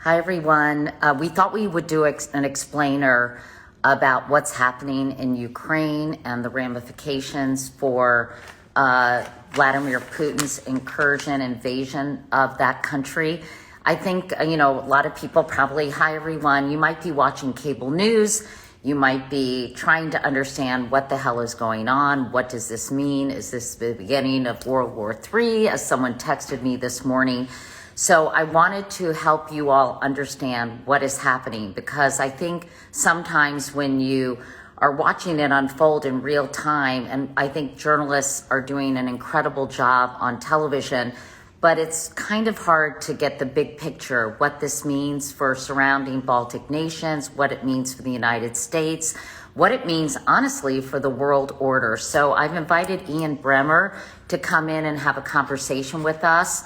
Hi, everyone. We thought we would do an explainer about what's happening in Ukraine and the ramifications for Vladimir Putin's incursion, invasion of that country. I think, a lot of people probably, hi, everyone, you might be watching cable news. You might be trying to understand what the hell is going on. What does this mean? Is this the beginning of World War III, as someone texted me this morning? So I wanted to help you all understand what is happening, because I think sometimes when you are watching it unfold in real time, and I think journalists are doing an incredible job on television, but it's kind of hard to get the big picture, what this means for surrounding Baltic nations, what it means for the United States, what it means, honestly, for the world order. So I've invited Ian Bremmer to come in and have a conversation with us.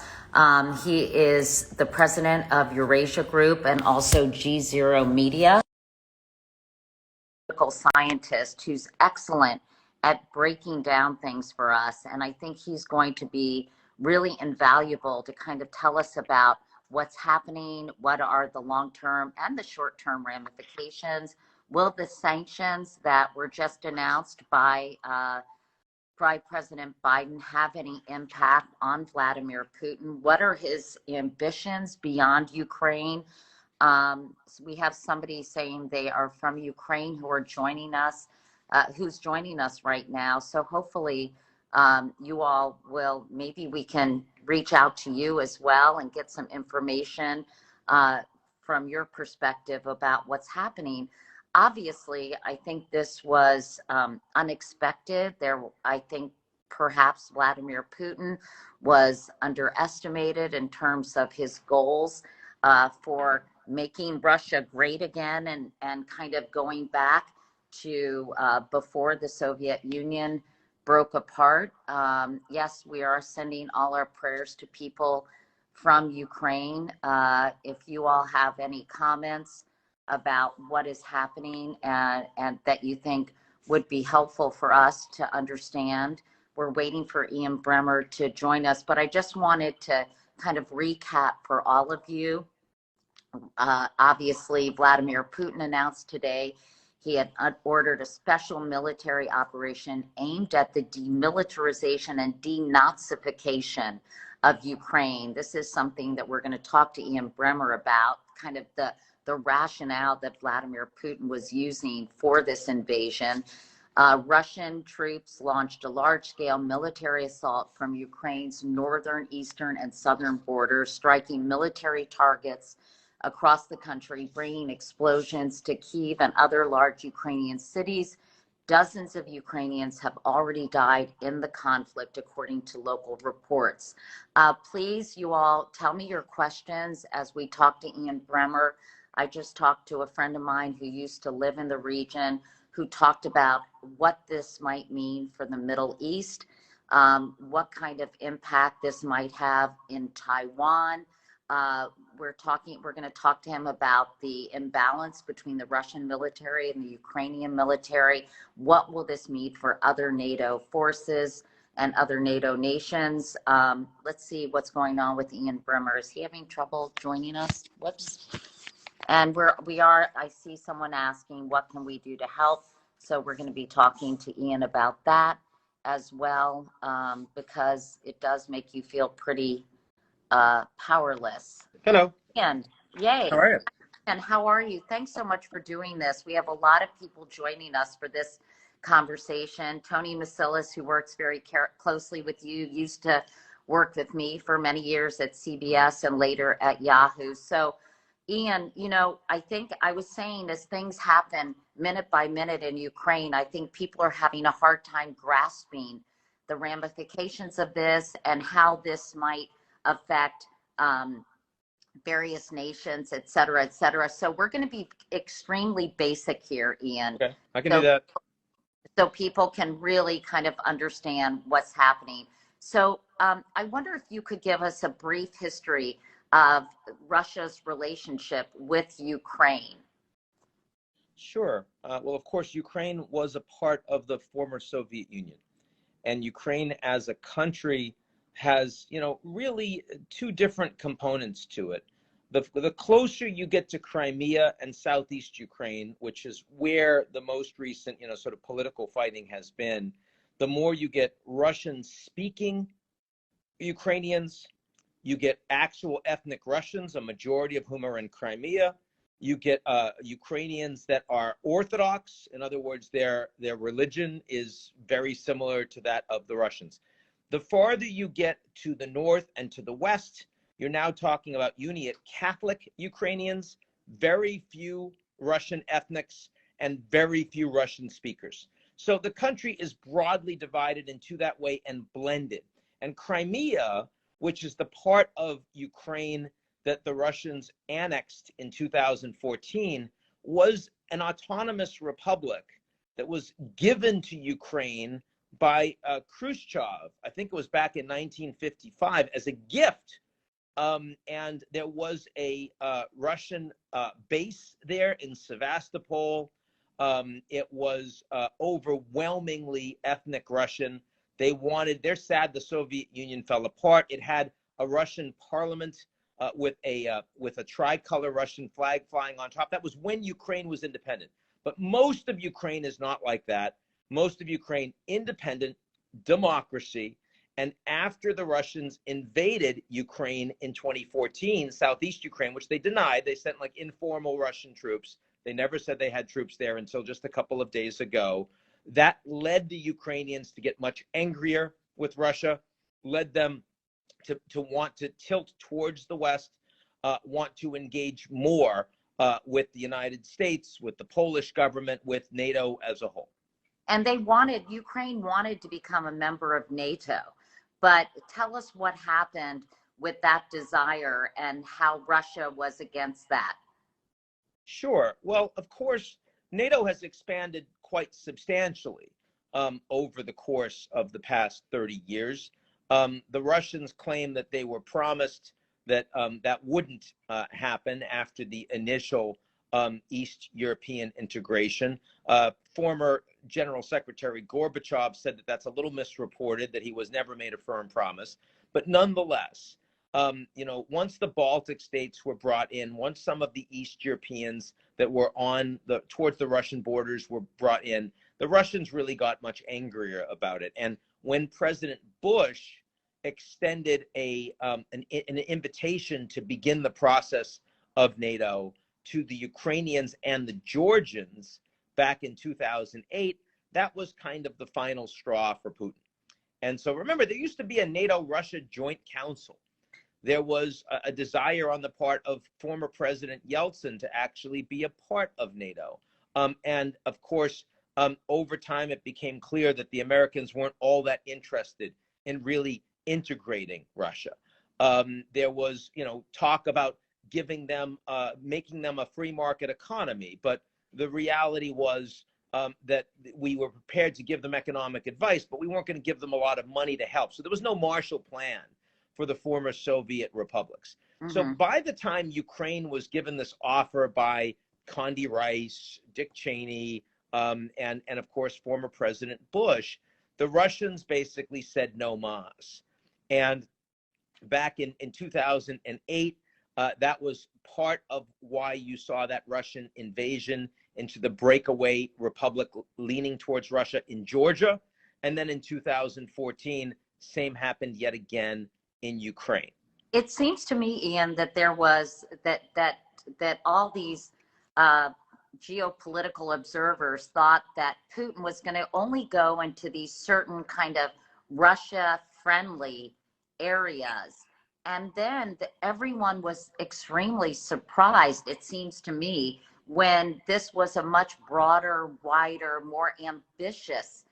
He is the president of Eurasia Group and also G0 Media, a political scientist who's excellent at breaking down things for us. And I think he's going to be really invaluable to kind of tell us about what's happening, what are the long-term and the short-term ramifications. Will the sanctions that were just announced by President Biden have any impact on Vladimir Putin? What are his ambitions beyond Ukraine? So we have somebody saying they are from Ukraine who are joining us, who's joining us right now. So hopefully you all will, maybe we can reach out to you as well and get some information from your perspective about what's happening. Obviously, I think this was unexpected. I think perhaps Vladimir Putin was underestimated in terms of his goals for making Russia great again and kind of going back to before the Soviet Union broke apart. Yes, we are sending all our prayers to people from Ukraine. If you all have any comments about what is happening and that you think would be helpful for us to understand. We're waiting for Ian Bremmer to join us, but I just wanted to kind of recap for all of you. Obviously, Vladimir Putin announced today he had ordered a special military operation aimed at the demilitarization and denazification of Ukraine. This is something that we're going to talk to Ian Bremmer about, kind of the rationale that Vladimir Putin was using for this invasion. Russian troops launched a large-scale military assault from Ukraine's northern, eastern, and southern borders, striking military targets across the country, bringing explosions to Kyiv and other large Ukrainian cities. Dozens of Ukrainians have already died in the conflict, according to local reports. Please, you all, tell me your questions as we talk to Ian Bremmer. I just talked to a friend of mine who used to live in the region, who talked about what this might mean for the Middle East, what kind of impact this might have in Taiwan. We're going to talk to him about the imbalance between the Russian military and the Ukrainian military. What will this mean for other NATO forces and other NATO nations? Let's see what's going on with Ian Bremmer. Is he having trouble joining us? Whoops. And I see someone asking, what can we do to help? So we're going to be talking to Ian about that as well, because it does make you feel pretty powerless. Hello. Ian, yay. How are you? And how are you? Thanks so much for doing this. We have a lot of people joining us for this conversation. Tony Masilis, who works very closely with you, used to work with me for many years at CBS and later at Yahoo. So Ian, I think I was saying, as things happen minute by minute in Ukraine, I think people are having a hard time grasping the ramifications of this and how this might affect various nations, et cetera, et cetera. So we're going to be extremely basic here, Ian. Okay, I can do that. So people can really kind of understand what's happening. So I wonder if you could give us a brief history of Russia's relationship with Ukraine. Sure. Well, of course, Ukraine was a part of the former Soviet Union. And Ukraine as a country has, really two different components to it. The closer you get to Crimea and southeast Ukraine, which is where the most recent, sort of political fighting has been, the more you get Russian-speaking Ukrainians, you get actual ethnic Russians, a majority of whom are in Crimea. You get Ukrainians that are Orthodox. In other words, their religion is very similar to that of the Russians. The farther you get to the north and to the west, you're now talking about Uniate Catholic Ukrainians, very few Russian ethnics, and very few Russian speakers. So the country is broadly divided into that way and blended. And Crimea, which is the part of Ukraine that the Russians annexed in 2014, was an autonomous republic that was given to Ukraine by Khrushchev. I think it was back in 1955 as a gift. And there was a Russian base there in Sevastopol. It was overwhelmingly ethnic Russian. They're sad the Soviet Union fell apart. It had a Russian parliament with a tricolor Russian flag flying on top. That was when Ukraine was independent. But most of Ukraine is not like that. Most of Ukraine, independent, democracy. And after the Russians invaded Ukraine in 2014, southeast Ukraine, which they denied, they sent like informal Russian troops. They never said they had troops there until just a couple of days ago. That led the Ukrainians to get much angrier with Russia, led them to want to tilt towards the West, want to engage more with the United States, with the Polish government, with NATO as a whole. And Ukraine wanted to become a member of NATO. But tell us what happened with that desire and how Russia was against that. Sure. Well, of course, NATO has expanded quite substantially over the course of the past 30 years. The Russians claim that they were promised that that wouldn't happen after the initial East European integration. Former General Secretary Gorbachev said that that's a little misreported, that he was never made a firm promise. But nonetheless, once the Baltic states were brought in, once some of the East Europeans that were towards the Russian borders were brought in, the Russians really got much angrier about it. And when President Bush extended an invitation to begin the process of NATO to the Ukrainians and the Georgians back in 2008, that was kind of the final straw for Putin. And so remember, there used to be a NATO-Russia joint council. There was a desire on the part of former President Yeltsin to actually be a part of NATO. And of course, over time, it became clear that the Americans weren't all that interested in really integrating Russia. There was, talk about giving them, making them a free market economy. But the reality was that we were prepared to give them economic advice, but we weren't going to give them a lot of money to help. So there was no Marshall Plan for the former Soviet republics. Mm-hmm. So by the time Ukraine was given this offer by Condi Rice, Dick Cheney, and of course, former President Bush, the Russians basically said no mas. And back in 2008, that was part of why you saw that Russian invasion into the breakaway republic leaning towards Russia in Georgia. And then in 2014, same happened yet again in Ukraine. It seems to me, Ian, that there was that all these geopolitical observers thought that Putin was going to only go into these certain kind of Russia-friendly areas. And then everyone was extremely surprised, it seems to me, when this was a much broader, wider, more ambitious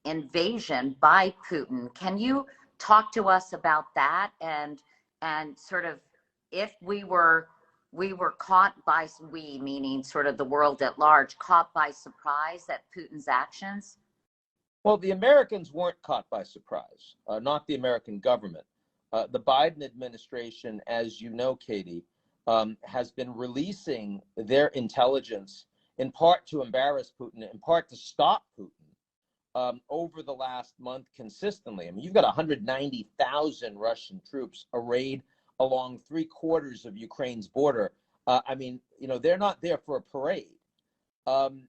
invasion by Putin. Can you talk to us about that and sort of if we were caught by, we meaning sort of the world at large, caught by surprise at Putin's actions? Well, the Americans weren't caught by surprise, not the American government. The Biden administration, as you know, Katie, has been releasing their intelligence in part to embarrass Putin, in part to stop Putin over the last month consistently. I mean, you've got 190,000 Russian troops arrayed along 3/4 of Ukraine's border. I mean, they're not there for a parade. When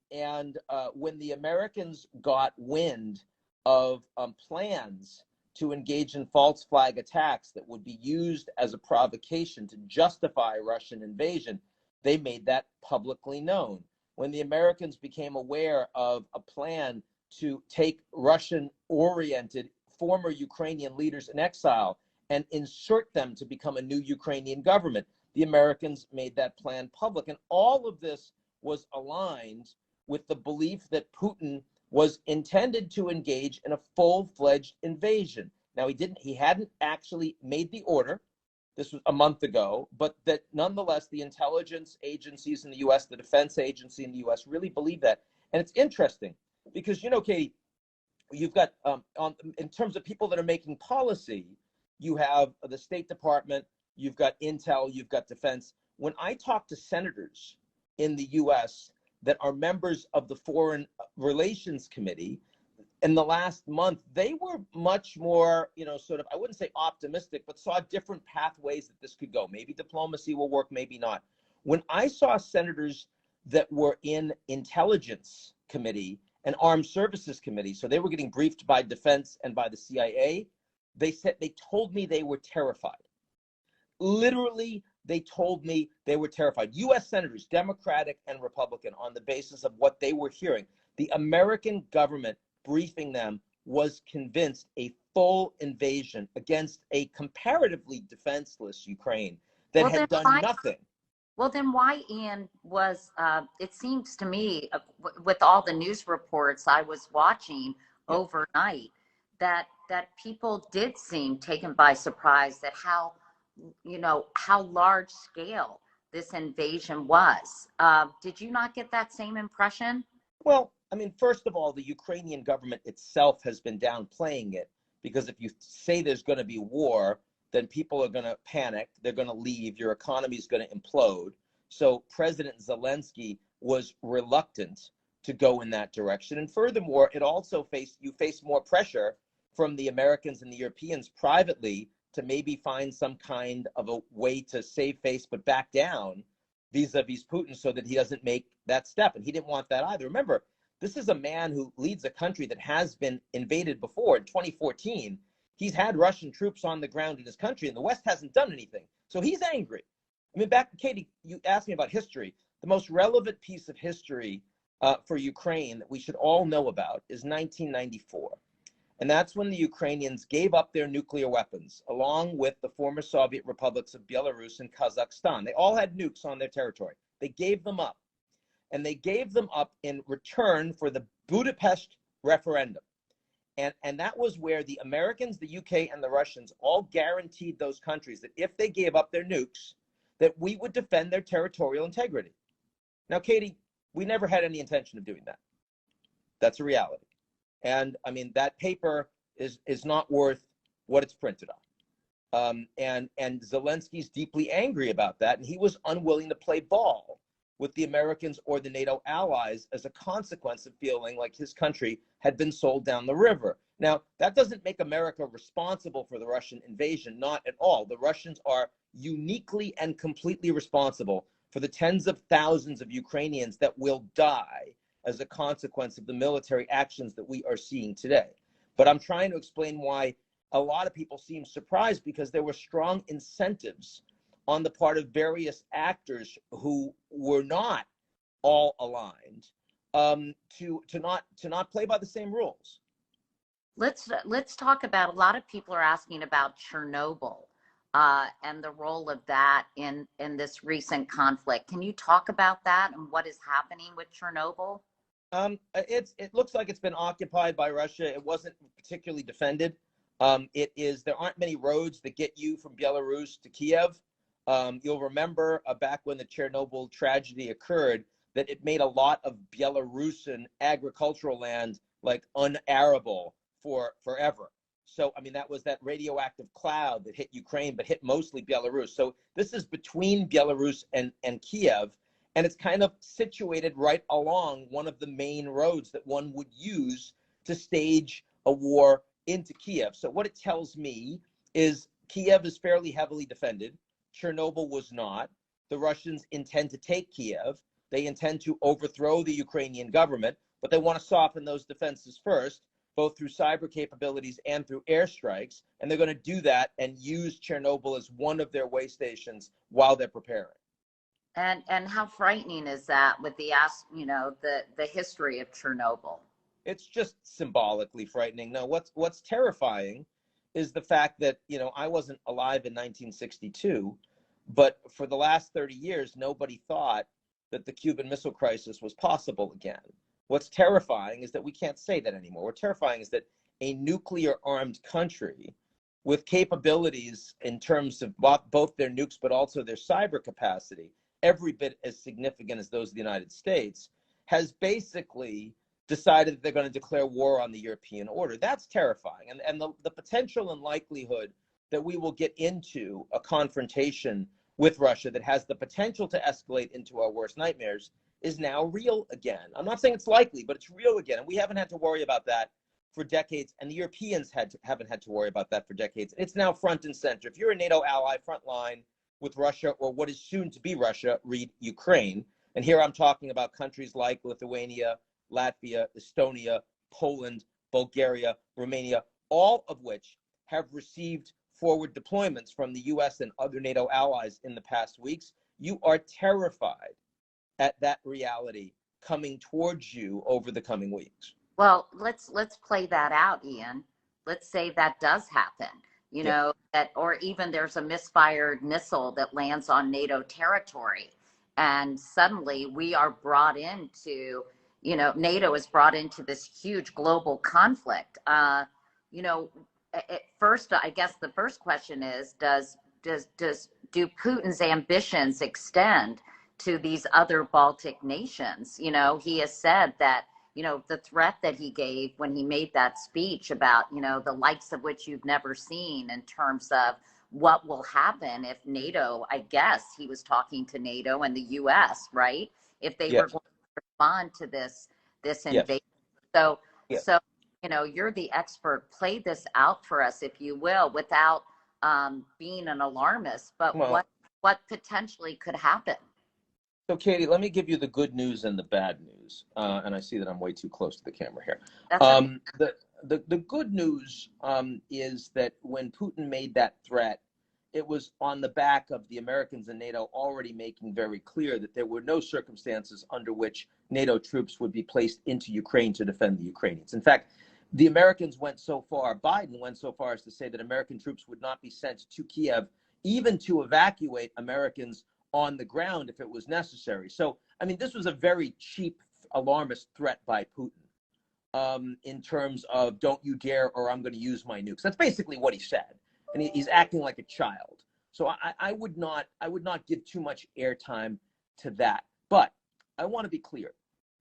the Americans got wind of plans to engage in false flag attacks that would be used as a provocation to justify Russian invasion, they made that publicly known. When the Americans became aware of a plan to take Russian-oriented former Ukrainian leaders in exile and insert them to become a new Ukrainian government, the Americans made that plan public. And all of this was aligned with the belief that Putin was intended to engage in a full-fledged invasion. Now, he hadn't actually made the order. This was a month ago, but that nonetheless, the intelligence agencies in the U.S., the defense agency in the U.S. really believe that. And it's interesting because, Katie, you've got, in terms of people that are making policy, you have the State Department, you've got Intel, you've got defense. When I talk to senators in the U.S. that are members of the Foreign Relations Committee, in the last month, they were much more, sort of, I wouldn't say optimistic, but saw different pathways that this could go. Maybe diplomacy will work, maybe not. When I saw senators that were in Intelligence Committee and Armed Services Committee, so they were getting briefed by Defense and by the CIA, they told me they were terrified. Literally, they told me they were terrified. U.S. senators, Democratic and Republican, on the basis of what they were hearing. The American government briefing them was convinced a full invasion against a comparatively defenseless Ukraine that had done nothing. Well, then why, Ian, was, it seems to me, with all the news reports I was watching overnight, that people did seem taken by surprise at how large scale this invasion was. Did you not get that same impression? Well, I mean, first of all, the Ukrainian government itself has been downplaying it, because if you say there's going to be war, then people are going to panic. They're going to leave. Your economy is going to implode. So President Zelensky was reluctant to go in that direction. And furthermore, it also you face more pressure from the Americans and the Europeans privately to maybe find some kind of a way to save face but back down vis-a-vis Putin so that he doesn't make that step. And he didn't want that either. Remember, this is a man who leads a country that has been invaded before. In 2014, he's had Russian troops on the ground in his country, and the West hasn't done anything. So he's angry. I mean, Katie, you asked me about history. The most relevant piece of history for Ukraine that we should all know about is 1994. And that's when the Ukrainians gave up their nuclear weapons, along with the former Soviet republics of Belarus and Kazakhstan. They all had nukes on their territory. They gave them up. And they gave them up in return for the Budapest referendum. And that was where the Americans, the UK, and the Russians all guaranteed those countries that if they gave up their nukes, that we would defend their territorial integrity. Now, Katie, we never had any intention of doing that. That's a reality. And I mean, that paper is not worth what it's printed on. And Zelensky's deeply angry about that, and he was unwilling to play ball with the Americans or the NATO allies as a consequence of feeling like his country had been sold down the river. Now, that doesn't make America responsible for the Russian invasion, not at all. The Russians are uniquely and completely responsible for the tens of thousands of Ukrainians that will die as a consequence of the military actions that we are seeing today. But I'm trying to explain why a lot of people seem surprised, because there were strong incentives on the part of various actors who were not all aligned to not play by the same rules. Let's talk about, a lot of people are asking about Chernobyl and the role of that in this recent conflict. Can you talk about that and what is happening with Chernobyl? It looks like it's been occupied by Russia. It wasn't particularly defended. There aren't many roads that get you from Belarus to Kiev. You'll remember back when the Chernobyl tragedy occurred, that it made a lot of Belarusian agricultural land like unarable for forever. So, I mean, that was that radioactive cloud that hit Ukraine, but hit mostly Belarus. So this is between Belarus and Kiev, and it's kind of situated right along one of the main roads that one would use to stage a war into Kiev. So what it tells me is Kiev is fairly heavily defended. Chernobyl was not. The Russians intend to take Kiev. They intend to overthrow the Ukrainian government, but they want to soften those defenses first, both through cyber capabilities and through airstrikes. And they're going to do that and use Chernobyl as one of their way stations while they're preparing. And how frightening is that with the the history of Chernobyl? It's just symbolically frightening. No, what's terrifying is the fact that, I wasn't alive in 1962, but for the last 30 years, nobody thought that the Cuban Missile Crisis was possible again. What's terrifying is that we can't say that anymore. What's terrifying is that a nuclear-armed country with capabilities in terms of both their nukes but also their cyber capacity, every bit as significant as those of the United States, has basically decided that they're going to declare war on the European order. That's terrifying. And the potential and likelihood that we will get into a confrontation with Russia that has the potential to escalate into our worst nightmares is now real again. I'm not saying it's likely, but it's real again. And we haven't had to worry about that for decades. And the Europeans haven't had to worry about that for decades. It's now front and center. If you're a NATO ally, front line with Russia, or what is soon to be Russia, read Ukraine. And here I'm talking about countries like Lithuania, Latvia, Estonia, Poland, Bulgaria, Romania, all of which have received forward deployments from the US and other NATO allies in the past weeks. You are terrified at that reality coming towards you over the coming weeks. Well, let's play that out, Ian. Let's say that does happen. That, or even there's a misfired missile that lands on NATO territory, and suddenly we are brought into, NATO is brought into this huge global conflict. At first, I guess the first question is, do Putin's ambitions extend to these other Baltic nations? He has said that, the threat that he gave when he made that speech about, the likes of which you've never seen in terms of what will happen if NATO, I guess he was talking to NATO and the US, right? If they were going to respond to this invasion. So, you're the expert. Play this out for us, if you will, without being an alarmist, but what potentially could happen? So, Katie, let me give you the good news and the bad news. And I see that I'm way too close to the camera here. The good news is that when Putin made that threat, it was on the back of the Americans and NATO already making very clear that there were no circumstances under which NATO troops would be placed into Ukraine to defend the Ukrainians. In fact, the Americans went so far, Biden went so far as to say that American troops would not be sent to Kiev, even to evacuate Americans on the ground if it was necessary. So, this was a very cheap, alarmist threat by Putin in terms of don't you dare or I'm going to use my nukes. That's basically what he said. And he's acting like a child. So I would not give too much airtime to that. But I want to be clear.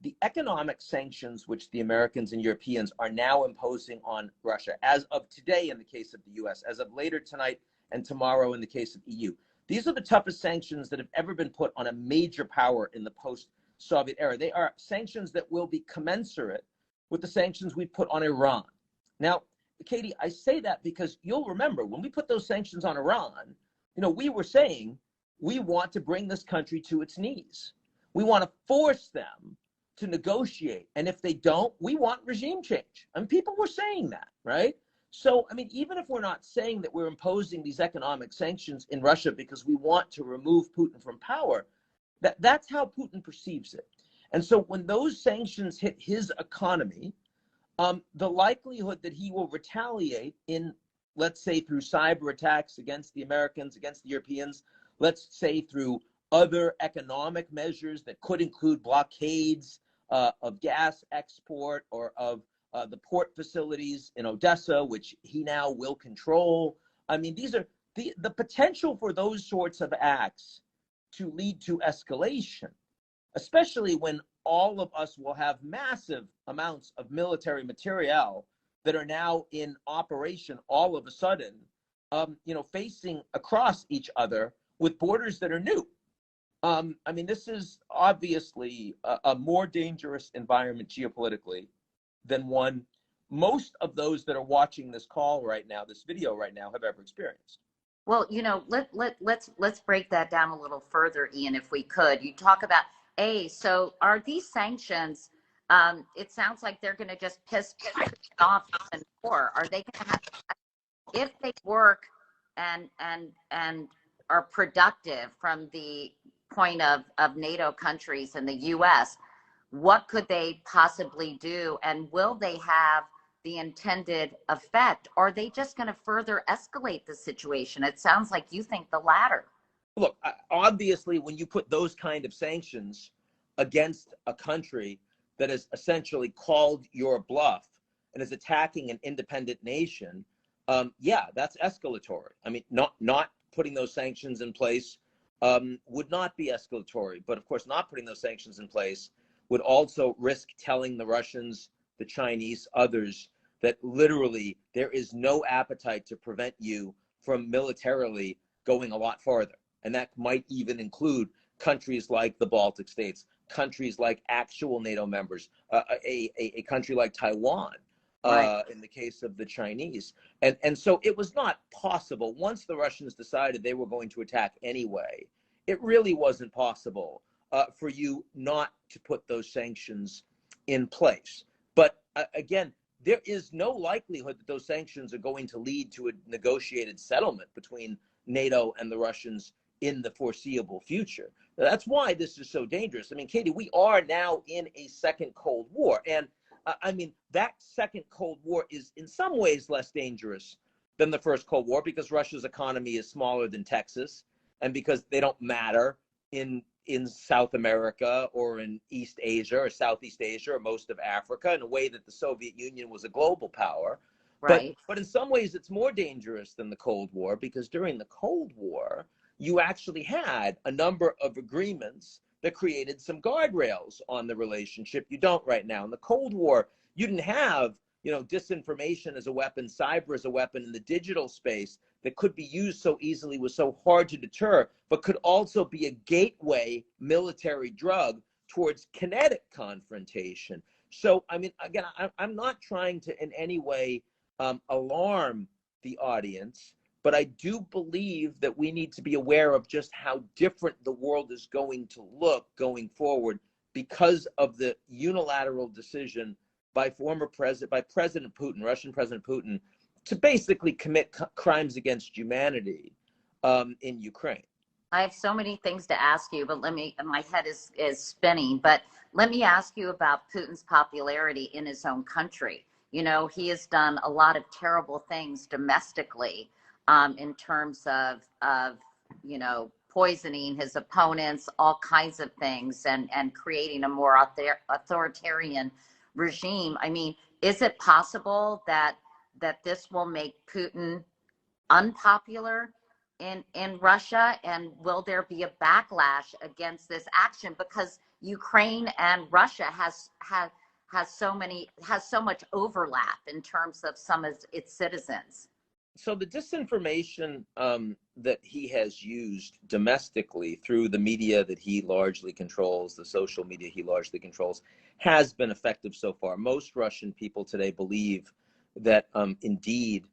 The economic sanctions which the Americans and Europeans are now imposing on Russia, as of today in the case of the US, as of later tonight and tomorrow in the case of EU, these are the toughest sanctions that have ever been put on a major power in the post-Soviet era. They are sanctions that will be commensurate with the sanctions we put on Iran. Now, Katie, I say that because you'll remember when we put those sanctions on Iran, we were saying we want to bring this country to its knees. We want to force them to negotiate. And if they don't, we want regime change. People were saying that, right? So, even if we're not saying that we're imposing these economic sanctions in Russia because we want to remove Putin from power, that's how Putin perceives it. And so when those sanctions hit his economy, the likelihood that he will retaliate in, let's say, through cyber attacks against the Americans, against the Europeans, let's say through other economic measures that could include blockades of gas export or of the port facilities in Odessa, which he now will control. These are the potential for those sorts of acts to lead to escalation, especially when all of us will have massive amounts of military materiel that are now in operation all of a sudden, facing across each other with borders that are new. This is obviously a more dangerous environment geopolitically than one most of those that are watching this call right now, this video right now, have ever experienced. Well, let's break that down a little further, Ian, if we could. You talk about so are these sanctions? It sounds like they're going to just piss Putin off even more. Are they going to have, if they work and are productive from the point of NATO countries and the U.S., what could they possibly do, and will they have the intended effect? Or are they just going to further escalate the situation? It sounds like you think the latter. Look, obviously, when you put those kind of sanctions against a country that has essentially called your bluff and is attacking an independent nation, yeah, that's escalatory. I mean, not putting those sanctions in place would not be escalatory. But of course, not putting those sanctions in place would also risk telling the Russians, the Chinese, others, that literally there is no appetite to prevent you from militarily going a lot farther. And that might even include countries like the Baltic states, countries like actual NATO members, a country like Taiwan, Right. in the case of the Chinese. And so it was not possible, once the Russians decided they were going to attack anyway, it really wasn't possible for you not to put those sanctions in place. But again, there is no likelihood that those sanctions are going to lead to a negotiated settlement between NATO and the Russians in the foreseeable future. That's why this is so dangerous. I mean, Katie, we are now in a second Cold War. And I mean, that second Cold War is in some ways less dangerous than the first Cold War because Russia's economy is smaller than Texas and because they don't matter in South America or in East Asia or Southeast Asia or most of Africa in a way that the Soviet Union was a global power. Right. But in some ways, it's more dangerous than the Cold War because during the Cold War, you actually had a number of agreements that created some guardrails on the relationship. You don't right now. In the Cold War, you didn't have, disinformation as a weapon, cyber as a weapon in the digital space that could be used so easily, was so hard to deter, but could also be a gateway military drug towards kinetic confrontation. So, I mean, again, I'm not trying to in any way alarm the audience, but I do believe that we need to be aware of just how different the world is going to look going forward because of the unilateral decision by President Putin, Russian President Putin, to basically commit crimes against humanity in Ukraine. I have so many things to ask you, but my head is spinning. But let me ask you about Putin's popularity in his own country. He has done a lot of terrible things domestically in terms of poisoning his opponents, all kinds of things, and creating a more authoritarian regime. I mean, is it possible that this will make Putin unpopular in Russia, and will there be a backlash against this action because Ukraine and Russia has so much overlap in terms of some of its citizens? So the disinformation that he has used domestically through the media that he largely controls, the social media he largely controls, has been effective so far. Most Russian people today believe that indeed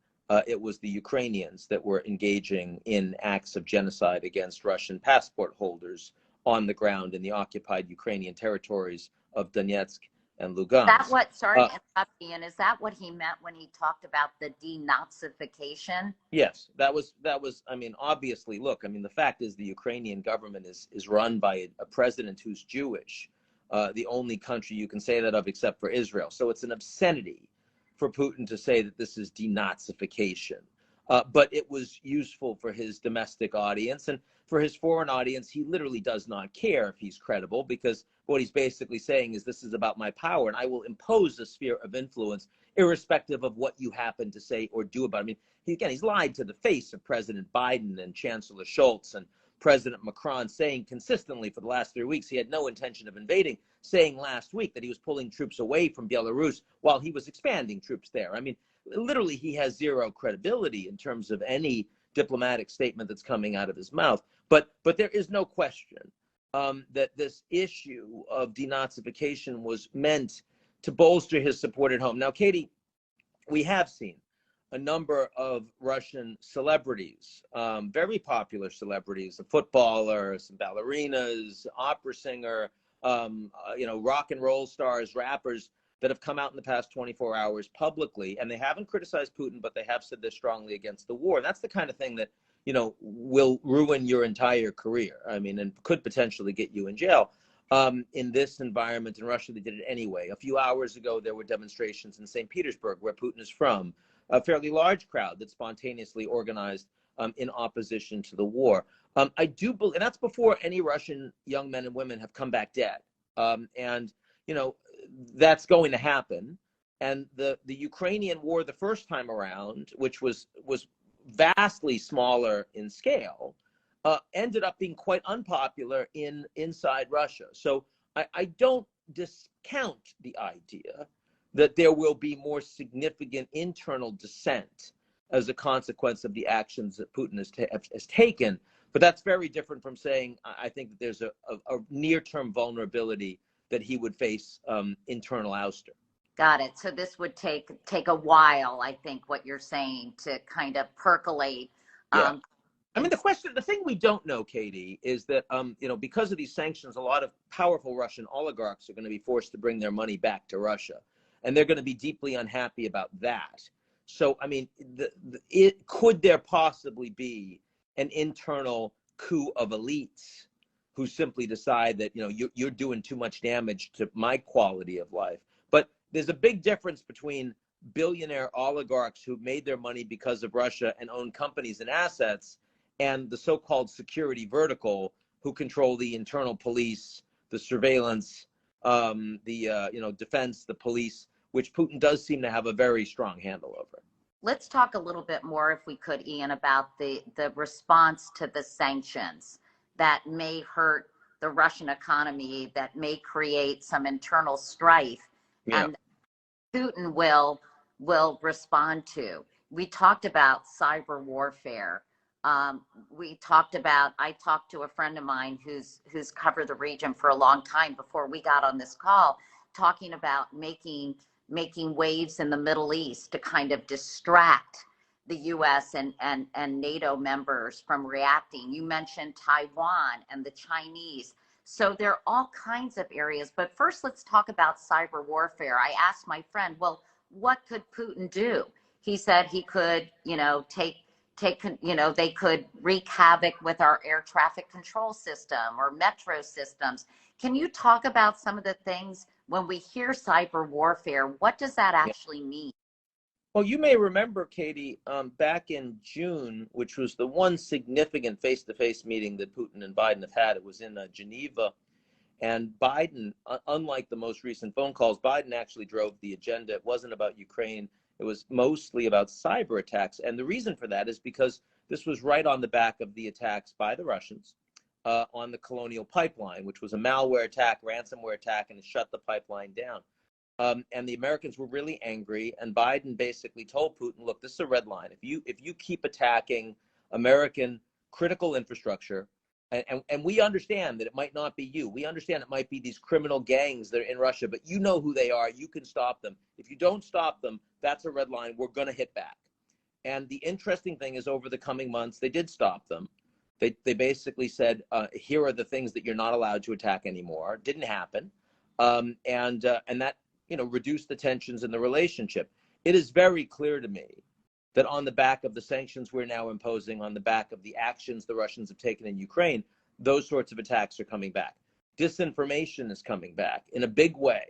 it was the Ukrainians that were engaging in acts of genocide against Russian passport holders on the ground in the occupied Ukrainian territories of Donetsk and Lugansk. Sorry to interrupt, Ian, is that what he meant when he talked about the denazification? Yes, that was, I mean, obviously, look, I mean, the fact is the Ukrainian government is run by a president who's Jewish, the only country you can say that of except for Israel. So it's an obscenity for Putin to say that this is denazification. But it was useful for his domestic audience, and for his foreign audience, he literally does not care if he's credible, because what he's basically saying is this is about my power and I will impose a sphere of influence irrespective of what you happen to say or do about it. I mean, he's lied to the face of President Biden and Chancellor Scholz and President Macron, saying consistently for the last 3 weeks he had no intention of invading, saying last week that he was pulling troops away from Belarus while he was expanding troops there. I mean, literally, he has zero credibility in terms of any diplomatic statement that's coming out of his mouth. But there is no question that this issue of denazification was meant to bolster his support at home. Now, Katie, we have seen a number of Russian celebrities, very popular celebrities, a footballer, some ballerinas, opera singer, rock and roll stars, rappers that have come out in the past 24 hours publicly, and they haven't criticized Putin, but they have said they're strongly against the war. That's the kind of thing that, will ruin your entire career. I mean, and could potentially get you in jail. In this environment in Russia, they did it anyway. A few hours ago, there were demonstrations in St. Petersburg, where Putin is from, a fairly large crowd that spontaneously organized in opposition to the war. I do believe, and that's before any Russian young men and women have come back dead. That's going to happen. And the Ukrainian war the first time around, which was vastly smaller in scale, ended up being quite unpopular inside Russia. So I don't discount the idea that there will be more significant internal dissent as a consequence of the actions that Putin has taken. But that's very different from saying I think that there's a near-term vulnerability that he would face internal ouster. Got it. So this would take a while, I think, what you're saying, to kind of percolate. Yeah. I mean, the thing we don't know, Katie, is that, because of these sanctions, a lot of powerful Russian oligarchs are going to be forced to bring their money back to Russia. And they're going to be deeply unhappy about that. So, I mean, could there possibly be an internal coup of elites who simply decide that, you're doing too much damage to my quality of life? But there's a big difference between billionaire oligarchs who made their money because of Russia and own companies and assets, and the so-called security vertical who control the internal police, the surveillance, defense, the police, which Putin does seem to have a very strong handle over. Let's talk a little bit more, if we could, Ian, about the response to the sanctions that may hurt the Russian economy, that may create some internal strife, and Putin will respond to. We talked about cyber warfare. I talked to a friend of mine who's covered the region for a long time before we got on this call, talking about making waves in the Middle East to kind of distract the US and NATO members from reacting. You mentioned Taiwan and the Chinese. So there are all kinds of areas. But first, let's talk about cyber warfare. I asked my friend, well, what could Putin do? He said he could, they could wreak havoc with our air traffic control system or metro systems. Can you talk about some of the things when we hear cyber warfare? What does that actually mean? Well, you may remember, Katie, back in June, which was the one significant face-to-face meeting that Putin and Biden have had. It was in Geneva. And Biden, unlike the most recent phone calls, Biden actually drove the agenda. It wasn't about Ukraine. It was mostly about cyber attacks. And the reason for that is because this was right on the back of the attacks by the Russians on the Colonial Pipeline, which was a malware attack, ransomware attack, and it shut the pipeline down. And the Americans were really angry, and Biden basically told Putin, look, this is a red line. If you keep attacking American critical infrastructure, and we understand that it might not be you. We understand it might be these criminal gangs that are in Russia, but you know who they are. You can stop them. If you don't stop them, that's a red line. We're going to hit back. And the interesting thing is, over the coming months, they did stop them. They basically said, here are the things that you're not allowed to attack anymore. Didn't happen. And that reduced the tensions in the relationship. It is very clear to me that on the back of the sanctions we're now imposing, on the back of the actions the Russians have taken in Ukraine, those sorts of attacks are coming back. Disinformation is coming back in a big way,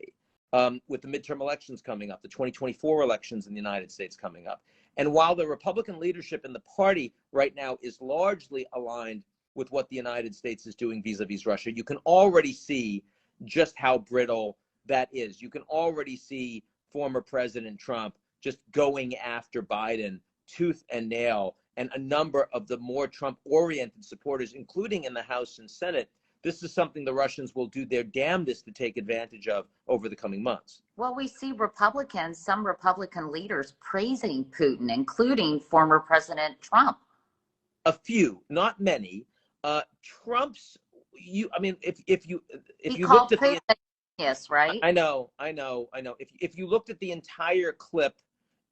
with the midterm elections coming up, the 2024 elections in the United States coming up. And while the Republican leadership in the party right now is largely aligned with what the United States is doing vis-a-vis Russia, you can already see just how brittle that is. You can already see former President Trump just going after Biden tooth and nail, and a number of the more Trump-oriented supporters, including in the House and Senate. This is something the Russians will do their damnedest to take advantage of over the coming months. Well, we see some Republican leaders praising Putin, including former President Trump. A few, not many. Trump's, if you looked at the, yes, right? I know. If you looked at the entire clip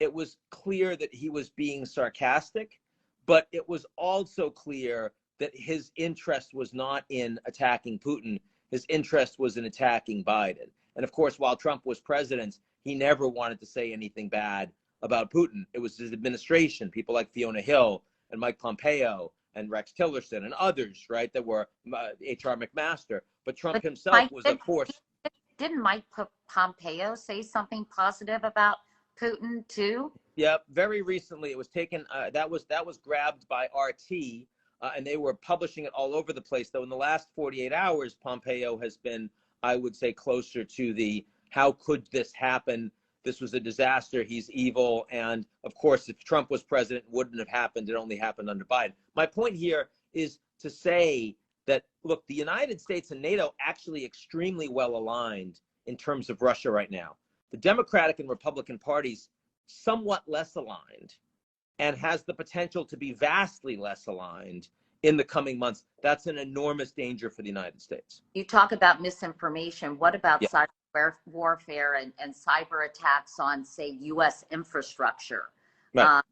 it was clear that he was being sarcastic, but it was also clear that his interest was not in attacking Putin. His interest was in attacking Biden. And of course, while Trump was president, he never wanted to say anything bad about Putin. It was his administration, people like Fiona Hill and Mike Pompeo and Rex Tillerson and others, right, that were H.R. McMaster. But Trump himself was, of course. Didn't Mike Pompeo say something positive about Putin too? Yeah, very recently it was taken. That was grabbed by RT, and they were publishing it all over the place. Though in the last 48 hours, Pompeo has been, I would say, closer to the how could this happen? This was a disaster. He's evil, and of course, if Trump was president, it wouldn't have happened. It only happened under Biden. My point here is to say that look, the United States and NATO actually extremely well aligned in terms of Russia right now. The Democratic and Republican parties somewhat less aligned and has the potential to be vastly less aligned in the coming months. That's an enormous danger for the United States. You talk about misinformation. What about Yeah. cyber warfare and cyber attacks on, say, U.S. infrastructure? Right.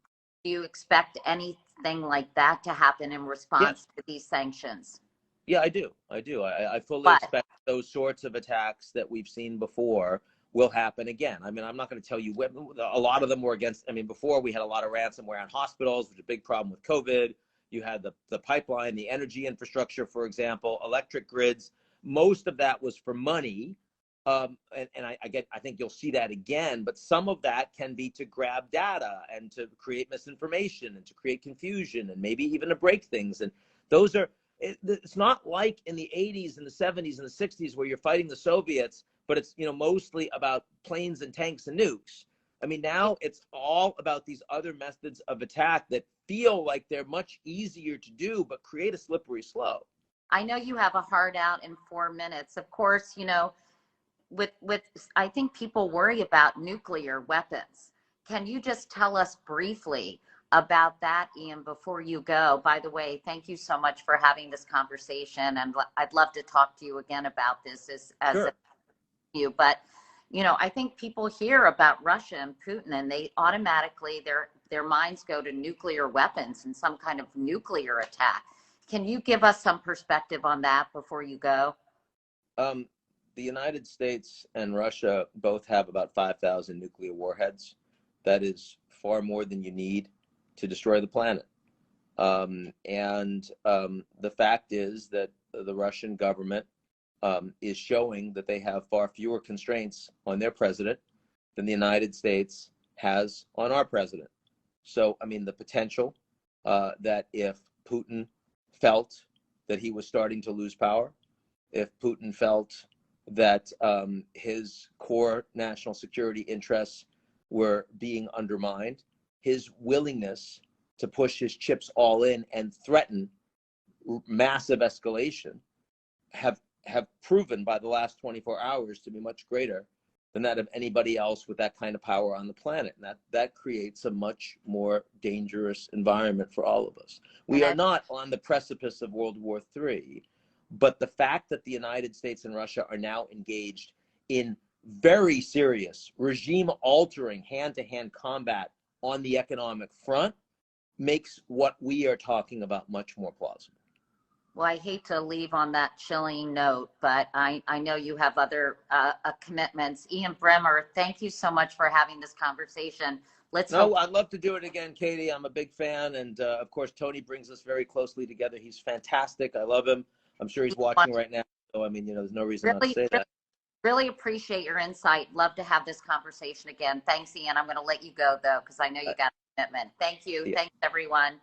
Do you expect anything like that to happen in response to these sanctions? Yeah, I do. I fully expect those sorts of attacks that we've seen before will happen again. I mean, I'm not going to tell you when. A lot of them were against, I mean, before we had a lot of ransomware on hospitals, which was a big problem with COVID. You had the pipeline, the energy infrastructure, for example, electric grids. Most of that was for money. And I think you'll see that again, but some of that can be to grab data and to create misinformation and to create confusion and maybe even to break things. And those are, it's not like in the 80s and the 70s and the 60s where you're fighting the Soviets, but it's, you know, mostly about planes and tanks and nukes. I mean, now it's all about these other methods of attack that feel like they're much easier to do, but create a slippery slope. I know you have a hard out in 4 minutes. Of course, you know, with I think people worry about nuclear weapons. Can you just tell us briefly about that, Ian, before you go? By the way, thank you so much for having this conversation, and I'd love to talk to you again about this as Sure. you. But you know, I think people hear about Russia and Putin, and they automatically their minds go to nuclear weapons and some kind of nuclear attack. Can you give us some perspective on that before you go? The United States and Russia both have about 5,000 nuclear warheads. That is far more than you need to destroy the planet. The fact is that the Russian government is showing that they have far fewer constraints on their president than the United States has on our president. So, I mean, the potential that if Putin felt that he was starting to lose power, if Putin felt that his core national security interests were being undermined, his willingness to push his chips all in and threaten massive escalation have proven by the last 24 hours to be much greater than that of anybody else with that kind of power on the planet. And that creates a much more dangerous environment for all of us. We are not on the precipice of World War III, but the fact that the United States and Russia are now engaged in very serious regime-altering hand-to-hand combat on the economic front makes what we are talking about much more plausible. Well, I hate to leave on that chilling note, but I know you have other commitments. Ian Bremmer, thank you so much for having this conversation. I'd love to do it again, Katie. I'm a big fan. And of course, Tony brings us very closely together. He's fantastic. I love him. I'm sure he's watching right now. So, I mean, you know, there's no reason not to say that. Really appreciate your insight. Love to have this conversation again. Thanks, Ian. I'm going to let you go, though, because I know you got a commitment. Thank you. Yeah. Thanks, everyone.